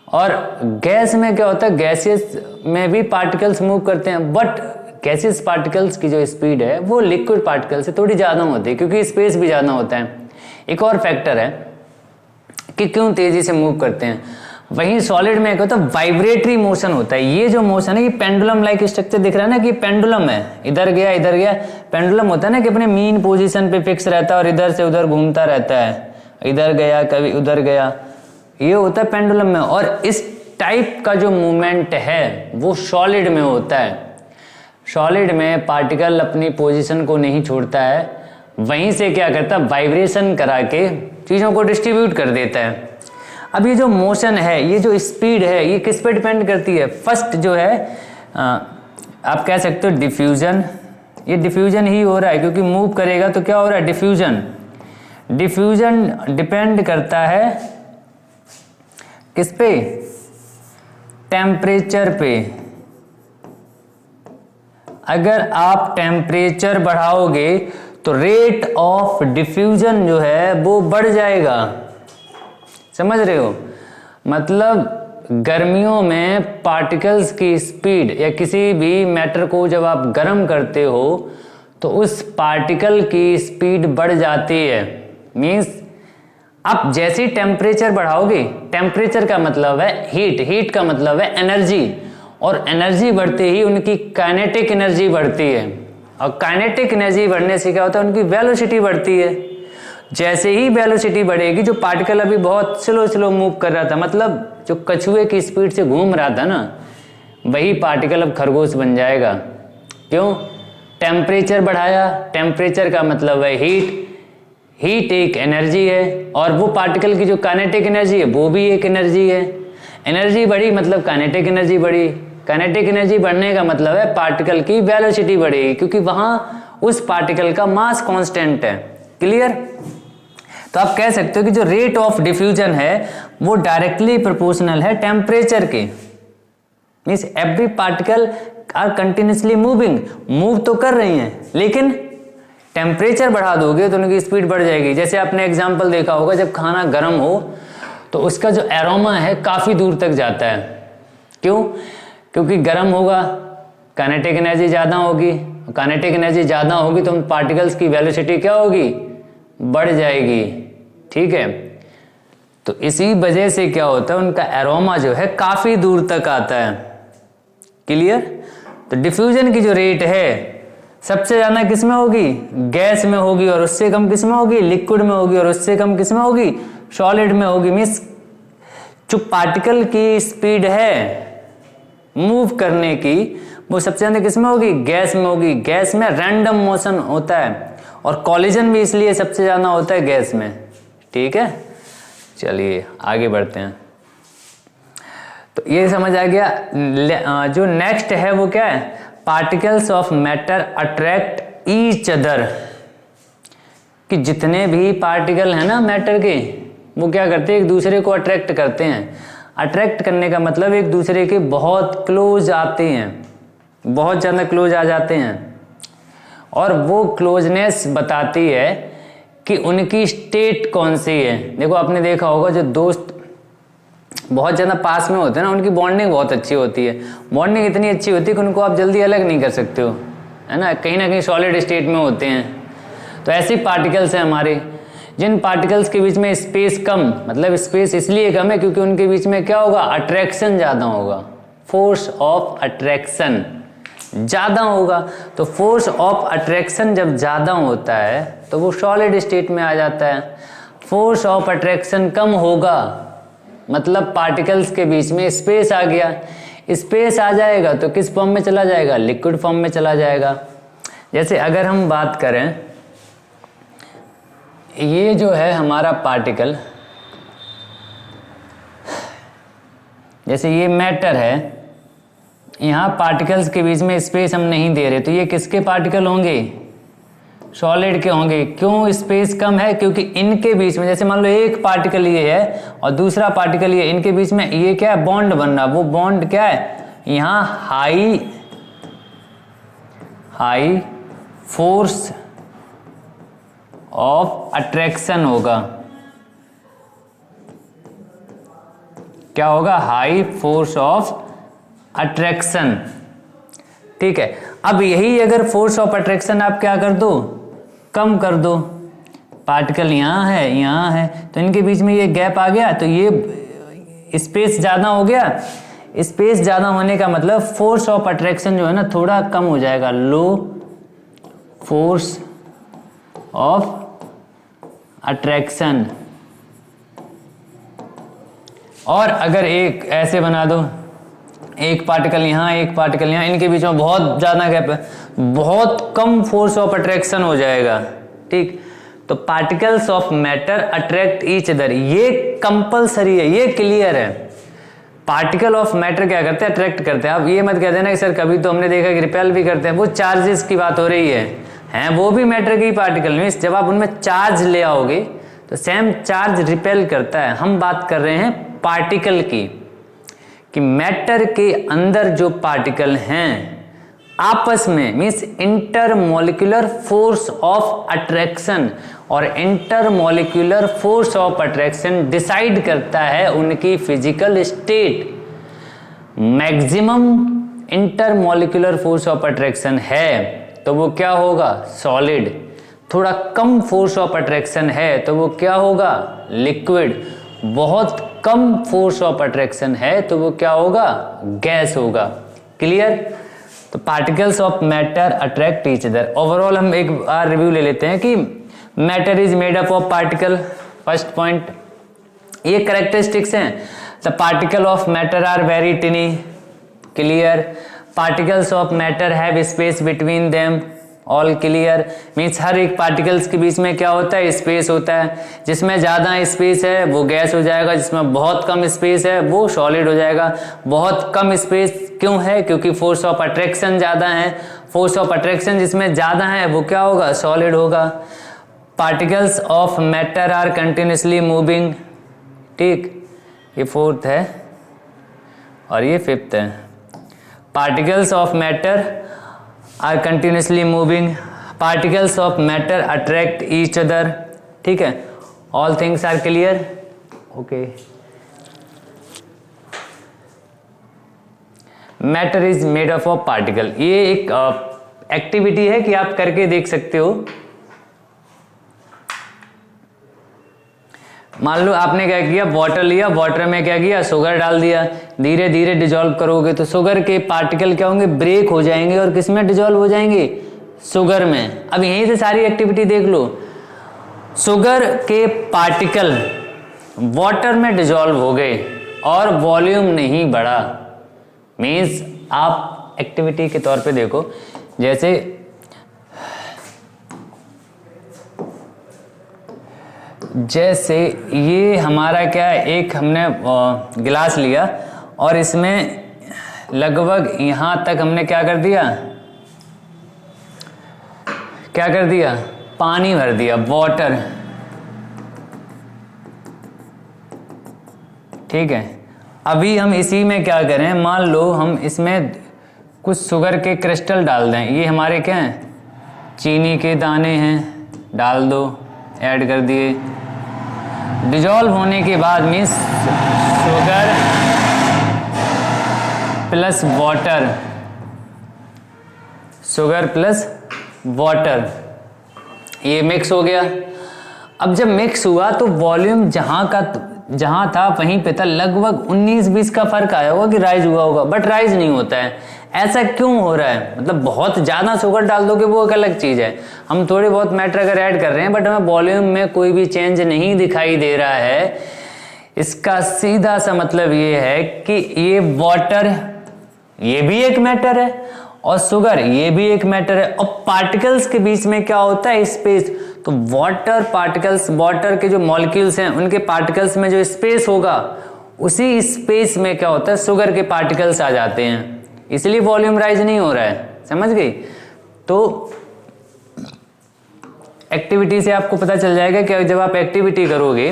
और गैस में क्या होता है, गैसेस में भी पार्टिकल्स मूव करते हैं, बट गैसेस पार्टिकल्स की जो स्पीड है वो लिक्विड पार्टिकल से थोड़ी ज़्यादा होती है, क्योंकि स्पेस भी ज़्यादा होता है। एक और फैक्टर है कि क्यों तेज़ी से मूव करते हैं। वहीं सॉलिड में क्या होता है, वाइब्रेटरी मोशन होता है। ये जो मोशन है, ये पेंडुलम लाइक स्ट्रक्चर दिख रहा है ना, कि पेंडुलम है, इधर गया। पेंडुलम होता है ना कि अपने मीन पोजीशन पे फिक्स रहता है और इधर से उधर घूमता रहता है, इधर गया कभी उधर गया, ये होता है पेंडुलम में। और इस टाइप का जो मूवमेंट है वो सॉलिड में होता है। सॉलिड में पार्टिकल अपनी पोजीशन को नहीं छोड़ता है, वहीं से क्या करता है, वाइब्रेशन करा के चीज़ों को डिस्ट्रीब्यूट कर देता है। अब ये जो मोशन है, ये जो स्पीड है, ये किस पे डिपेंड करती है। फर्स्ट जो है आप कह सकते हो डिफ्यूजन। ये डिफ्यूजन ही हो रहा है, क्योंकि मूव करेगा तो क्या हो रहा है, डिफ्यूजन। डिफ्यूजन डिपेंड करता है किस पे, टेम्परेचर पे। अगर आप टेम्परेचर बढ़ाओगे तो रेट ऑफ डिफ्यूजन जो है वो बढ़ जाएगा। समझ रहे हो, मतलब गर्मियों में पार्टिकल्स की स्पीड या किसी भी मैटर को जब आप गर्म करते हो तो उस पार्टिकल की स्पीड बढ़ जाती है। मीन्स आप जैसे ही टेम्परेचर बढ़ाओगे, टेम्परेचर का मतलब है हीट, हीट का मतलब है एनर्जी, और एनर्जी बढ़ते ही उनकी काइनेटिक एनर्जी बढ़ती है, और काइनेटिक एनर्जी बढ़ने से क्या होता है, उनकी वेलोसिटी बढ़ती है। जैसे ही वेलोसिटी बढ़ेगी, जो पार्टिकल अभी बहुत स्लो मूव कर रहा था, मतलब जो कछुए की स्पीड से घूम रहा था ना, वही पार्टिकल अब खरगोश बन जाएगा। क्यों, टेम्परेचर बढ़ाया। टेम्परेचर का मतलब है हीट, हीट एक एनर्जी है, और वो पार्टिकल की जो काइनेटिक एनर्जी है वो भी एक एनर्जी है। एनर्जी बढ़ी मतलब काइनेटिक एनर्जी बढ़ी, काइनेटिक एनर्जी बढ़ने का मतलब है पार्टिकल की वेलोसिटी बढ़ेगी, क्योंकि वहां उस पार्टिकल का मास कांस्टेंट है। क्लियर। तो आप कह सकते हो कि जो रेट ऑफ डिफ्यूजन है वो डायरेक्टली प्रोपोर्शनल है टेम्परेचर के। Means every particle are continuously moving, move तो कर रही हैं, लेकिन टेम्परेचर बढ़ा दोगे तो उनकी स्पीड बढ़ जाएगी। जैसे आपने एग्जांपल देखा होगा, जब खाना गर्म हो तो उसका जो एरोमा है काफ़ी दूर तक जाता है। क्यों? क्योंकि गर्म होगा, काइनेटिक एनर्जी ज़्यादा होगी, काइनेटिक एनर्जी ज़्यादा होगी तो उन पार्टिकल्स की वेलोसिटी क्या होगी? बढ़ जाएगी। ठीक है, तो इसी वजह से क्या होता है, उनका एरोमा जो है काफ़ी दूर तक आता है। क्लियर? तो डिफ्यूजन की जो रेट है सबसे ज़्यादा किस में होगी? गैस में होगी, और उससे कम किस में होगी? लिक्विड में होगी, और उससे कम किस में होगी? सॉलिड में होगी। मीन्स जो पार्टिकल की स्पीड है मूव करने की वो सबसे ज़्यादा किस में होगी? गैस में होगी। गैस में रैंडम मोशन होता है, और कॉलिजन भी इसलिए सबसे ज़्यादा होता है गैस में। ठीक है, चलिए आगे बढ़ते हैं। तो ये समझ आ गया। जो नेक्स्ट है वो क्या है? Particles of matter attract each other, कि जितने भी पार्टिकल हैं ना मैटर के, वो क्या करते हैं? एक दूसरे को अट्रैक्ट करते हैं। अट्रैक्ट करने का मतलब एक दूसरे के बहुत क्लोज आते हैं, बहुत ज़्यादा क्लोज आ जाते हैं, और वो क्लोजनेस बताती है कि उनकी स्टेट कौन सी है। देखो आपने देखा होगा, जो दोस्त बहुत ज़्यादा पास में होते हैं ना, उनकी बॉन्डिंग बहुत अच्छी होती है। बॉन्डिंग इतनी अच्छी होती है कि उनको आप जल्दी अलग नहीं कर सकते हो, है ना कहीं सॉलिड स्टेट में होते हैं। तो ऐसे पार्टिकल्स हैं हमारे, जिन पार्टिकल्स के बीच में स्पेस कम, मतलब स्पेस इसलिए कम है क्योंकि उनके बीच में क्या होगा? अट्रैक्शन ज़्यादा होगा, फोर्स ऑफ अट्रैक्शन ज़्यादा होगा। तो फोर्स ऑफ अट्रैक्शन जब ज़्यादा होता है तो वो सॉलिड स्टेट में आ जाता है। फोर्स ऑफ अट्रैक्शन कम होगा मतलब पार्टिकल्स के बीच में स्पेस आ गया। स्पेस आ जाएगा तो किस फॉर्म में चला जाएगा? लिक्विड फॉर्म में चला जाएगा। जैसे अगर हम बात करें, ये जो है हमारा पार्टिकल, जैसे ये मैटर है, यहाँ पार्टिकल्स के बीच में स्पेस हम नहीं दे रहे, तो ये किसके पार्टिकल होंगे? सॉलिड के होंगे। क्यों स्पेस कम है? क्योंकि इनके बीच में, जैसे मान लो एक पार्टिकल ये है और दूसरा पार्टिकल ये, इनके बीच में ये क्या है? बॉन्ड बन रहा। वो बॉन्ड क्या है? यहाँ हाई फोर्स ऑफ अट्रैक्शन होगा। क्या होगा? High force of attraction. ठीक है, अब यही अगर फोर्स ऑफ अट्रैक्शन आप क्या कर दो? कम कर दो। पार्टिकल यहाँ है, यहाँ है, तो इनके बीच में ये गैप आ गया, तो ये स्पेस ज़्यादा हो गया। स्पेस ज़्यादा होने का मतलब फोर्स ऑफ अट्रैक्शन जो है ना थोड़ा कम हो जाएगा, लो फोर्स ऑफ अट्रैक्शन। और अगर एक ऐसे बना दो, एक पार्टिकल यहाँ, एक पार्टिकल यहाँ, इनके बीच में बहुत ज़्यादा गैप है, बहुत कम फोर्स ऑफ अट्रैक्शन हो जाएगा। ठीक, तो particles of matter attract each other, ये कंपलसरी है, ये क्लियर है। पार्टिकल ऑफ मैटर क्या करते हैं? अट्रैक्ट करते हैं। अब ये मत कह देना कि सर कभी तो हमने देखा कि रिपेल भी करते हैं, वो चार्जेस की बात हो रही है वो भी मैटर की पार्टिकल। मीन्स जब आप उनमें चार्ज ले आओगे तो सेम चार्ज रिपेल करता है। हम बात कर रहे हैं पार्टिकल की, कि मैटर के अंदर जो पार्टिकल हैं आपस में, means intermolecular force of attraction, और intermolecular force of attraction decide करता है उनकी physical state. Maximum intermolecular force of attraction है तो वो क्या होगा? सॉलिड। थोड़ा कम फोर्स ऑफ अट्रैक्शन है तो वो क्या होगा? लिक्विड। बहुत कम फोर्स ऑफ अट्रैक्शन है तो वो क्या होगा? गैस होगा। क्लियर? तो particles of matter attract each other. Overall हम एक बार रिव्यू ले लेते हैं कि matter is made up of particle. First point, ये कैरेक्टरिस्टिक्स हैं। The particle of matter are very tiny. Clear? Particles of matter have space between them. All clear? Means हर एक पार्टिकल्स के बीच में क्या होता है? स्पेस होता है। जिसमें ज़्यादा स्पेस है वो गैस हो जाएगा, जिसमें बहुत कम स्पेस है वो सॉलिड हो जाएगा। बहुत कम स्पेस क्यों है? क्योंकि फोर्स ऑफ अट्रैक्शन ज़्यादा है। फोर्स ऑफ अट्रैक्शन जिसमें ज़्यादा है वो क्या होगा? सॉलिड होगा। Particles of matter are continuously moving, ठीक, ये फोर्थ है और ये फिफ्थ है। Particles of matter are continuously moving, particles of matter attract each other, ठीक है। All things are clear, okay. Matter is made up of particle, ये एक एक्टिविटी है कि आप करके देख सकते हो। मान लो आपने क्या किया, वाटर लिया, वाटर में क्या किया, शुगर डाल दिया, धीरे धीरे डिजोल्व करोगे तो शुगर के पार्टिकल क्या होंगे, ब्रेक हो जाएंगे और किस में डिजोल्व हो जाएंगे, शुगर में। अब यहीं से सारी एक्टिविटी देख लो, शुगर के पार्टिकल वाटर में डिजोल्व हो गए और वॉल्यूम नहीं बढ़ा। मीन्स आप एक्टिविटी के तौर पे देखो, जैसे ये हमारा क्या है, एक हमने गिलास लिया और इसमें लगभग यहां तक हमने क्या कर दिया, पानी भर दिया, वाटर, ठीक है। अभी हम इसी में क्या करें, मान लो हम इसमें कुछ शुगर के क्रिस्टल डाल दें, ये हमारे क्या हैं, चीनी के दाने हैं, डाल दो, ऐड कर दिए। डिजॉल्व होने के बाद means sugar plus water, sugar plus water, ये मिक्स हो गया। अब जब मिक्स हुआ तो वॉल्यूम जहां था वहीं पे था, लगभग 19-20 का फर्क आया होगा कि राइज हुआ होगा, बट राइज नहीं होता है। ऐसा क्यों हो रहा है, मतलब बहुत ज्यादा शुगर डाल दोगे वो एक अलग चीज है, हम थोड़े बहुत मैटर अगर ऐड कर रहे हैं बट हमें वॉल्यूम में कोई भी चेंज नहीं दिखाई दे रहा है। इसका सीधा सा मतलब ये है कि ये वाटर ये भी एक मैटर है और शुगर ये भी एक मैटर है, और पार्टिकल्स के बीच में क्या होता है, स्पेस। तो वाटर पार्टिकल्स, वाटर के जो मॉलिक्यूल्स हैं उनके पार्टिकल्स में जो स्पेस होगा उसी स्पेस में क्या होता है, शुगर के पार्टिकल्स आ जाते हैं, इसलिए वॉल्यूम राइज नहीं हो रहा है। समझ गई? तो एक्टिविटी से आपको पता चल जाएगा कि जब आप एक्टिविटी करोगे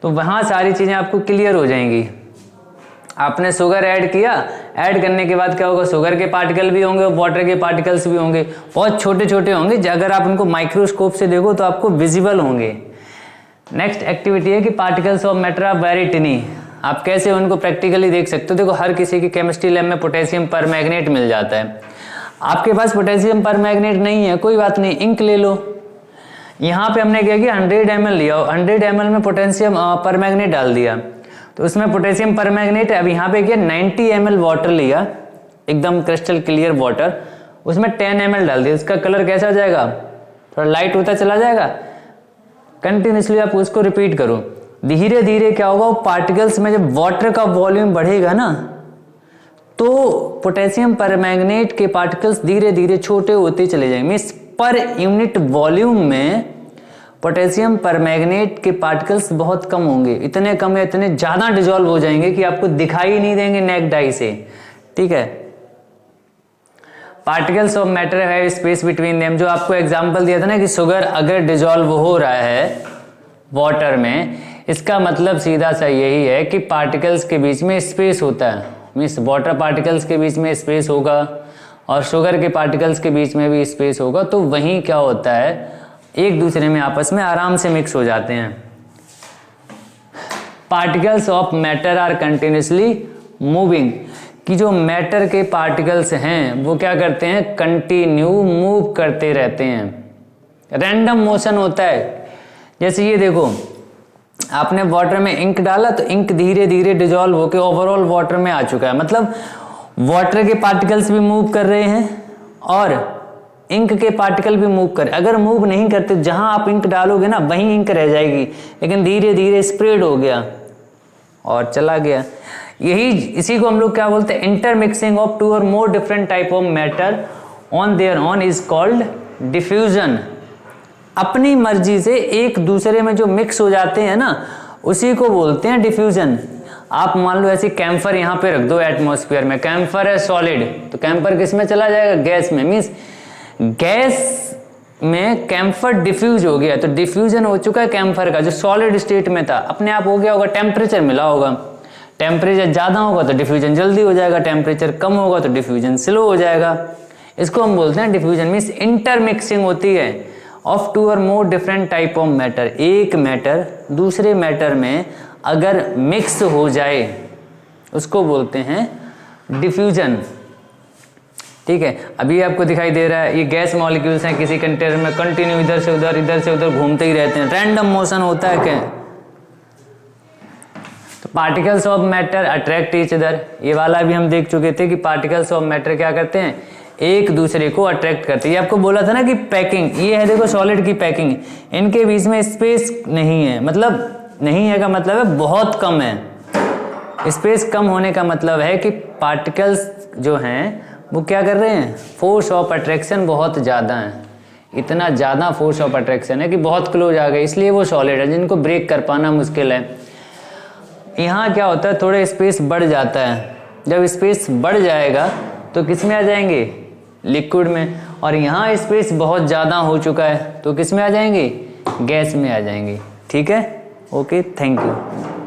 तो वहां सारी चीजें आपको क्लियर हो जाएंगी। आपने शुगर ऐड किया, ऐड करने के बाद क्या होगा, शुगर के पार्टिकल भी होंगे और वाटर के पार्टिकल्स भी होंगे, बहुत छोटे छोटे होंगे, अगर आप उनको माइक्रोस्कोप से देखो तो आपको विजिबल होंगे। नेक्स्ट एक्टिविटी है कि particles of matter are very tiny. आप कैसे उनको प्रैक्टिकली देख सकते हो, देखो हर किसी की केमिस्ट्री लैब में पोटेशियम परमैंगनेट मिल जाता है, आपके पास पोटेशियम परमैंगनेट नहीं है, कोई बात नहीं, इंक ले लो। यहाँ पे हमने क्या किया, 100 ml लिया, 100 ml में पोटेशियम परमैंगनेट डाल दिया, तो उसमें पोटेशियम परमैंगनेट है। अब यहाँ पे क्या 90 ml वाटर लिया, एकदम क्रिस्टल क्लियर वाटर, उसमें 10 ml डाल दिया, इसका कलर कैसा हो जाएगा, थोड़ा लाइट होता चला जाएगा। कंटिन्यूसली आप उसको रिपीट करो, धीरे धीरे क्या होगा, वो पार्टिकल्स में जब वाटर का वॉल्यूम बढ़ेगा ना तो पोटेशियम परमैंगनेट के पार्टिकल्स धीरे धीरे छोटे होते चले जाएंगे। मींस पर यूनिट वॉल्यूम में पोटेशियम परमैंगनेट के पार्टिकल्स बहुत कम होंगे, इतने कम या इतने ज्यादा डिजोल्व हो जाएंगे कि आपको दिखाई नहीं देंगे नेक्ड आई से। ठीक है, particles of matter have space between them, जो आपको एग्जांपल दिया था ना कि शुगर अगर डिजोल्व हो रहा है वाटर में, इसका मतलब सीधा सा यही है कि पार्टिकल्स के बीच में स्पेस होता है। मीन्स वाटर पार्टिकल्स के बीच में स्पेस होगा और शुगर के पार्टिकल्स के बीच में भी स्पेस होगा, तो वहीं क्या होता है, एक दूसरे में आपस में आराम से मिक्स हो जाते हैं। Particles of matter are continuously moving, कि जो मैटर के पार्टिकल्स हैं वो क्या करते हैं, कंटिन्यू मूव करते रहते हैं, रैंडम मोशन होता है। जैसे ये देखो, आपने वाटर में इंक डाला तो इंक धीरे धीरे डिजोल्व होकर ओवरऑल वाटर में आ चुका है, मतलब वाटर के पार्टिकल्स भी मूव कर रहे हैं और इंक के पार्टिकल भी मूव कर। अगर मूव नहीं करते, जहां आप इंक डालोगे ना वहीं इंक रह जाएगी, लेकिन धीरे धीरे स्प्रेड हो गया और चला गया। इसी को हम लोग क्या बोलते हैं, इंटरमिक्सिंग ऑफ टू और more different type of matter on their on is called diffusion. अपनी मर्जी से एक दूसरे में जो मिक्स हो जाते हैं ना, उसी को बोलते हैं डिफ्यूजन। आप मान लो ऐसे कैम्फर यहाँ पे रख दो एटमॉस्फेयर में, कैम्फर है सॉलिड, तो कैम्फर किस में चला जाएगा, गैस में। मीन्स गैस में कैम्फर डिफ्यूज हो गया, तो डिफ्यूजन हो चुका है कैम्फर का, जो सॉलिड स्टेट में था अपने आप हो गया होगा, टेम्परेचर मिला होगा। टेम्परेचर ज़्यादा होगा तो डिफ्यूजन जल्दी हो जाएगा, टेम्परेचर कम होगा तो डिफ्यूजन स्लो हो जाएगा। इसको हम बोलते हैं डिफ्यूजन, मीन्स इंटरमिक्सिंग होती है ऑफ टू और more different type of matter. एक मैटर दूसरे मैटर में अगर मिक्स हो जाए उसको बोलते हैं डिफ्यूजन। ठीक है, अभी आपको दिखाई दे रहा है ये गैस मॉलिक्यूल्स हैं किसी कंटेनर में, कंटिन्यू इधर से उधर घूमते ही रहते हैं, रैंडम मोशन होता है क्या। तो particles of matter attract each other, ये वाला भी हम देख चुके थे कि पार्टिकल्स ऑफ मैटर क्या करते हैं, एक दूसरे को अट्रैक्ट करते हैं। ये आपको बोला था ना कि पैकिंग, ये है देखो सॉलिड की पैकिंग, इनके बीच में स्पेस नहीं है, मतलब नहीं है का मतलब है बहुत कम है। स्पेस कम होने का मतलब है कि पार्टिकल्स जो हैं वो क्या कर रहे हैं, फोर्स ऑफ अट्रैक्शन बहुत ज़्यादा है, इतना ज़्यादा फोर्स ऑफ अट्रैक्शन है कि बहुत क्लोज आ गए, इसलिए वो सॉलिड है, जिनको ब्रेक कर पाना मुश्किल है। यहाँ क्या होता है, थोड़ा स्पेस बढ़ जाता है, जब स्पेस बढ़ जाएगा तो किस में आ जाएंगे, लिक्विड में, और यहाँ स्पेस बहुत ज़्यादा हो चुका है तो किस में आ जाएंगे, गैस में आ जाएंगे। ठीक है, ओके, थैंक यू।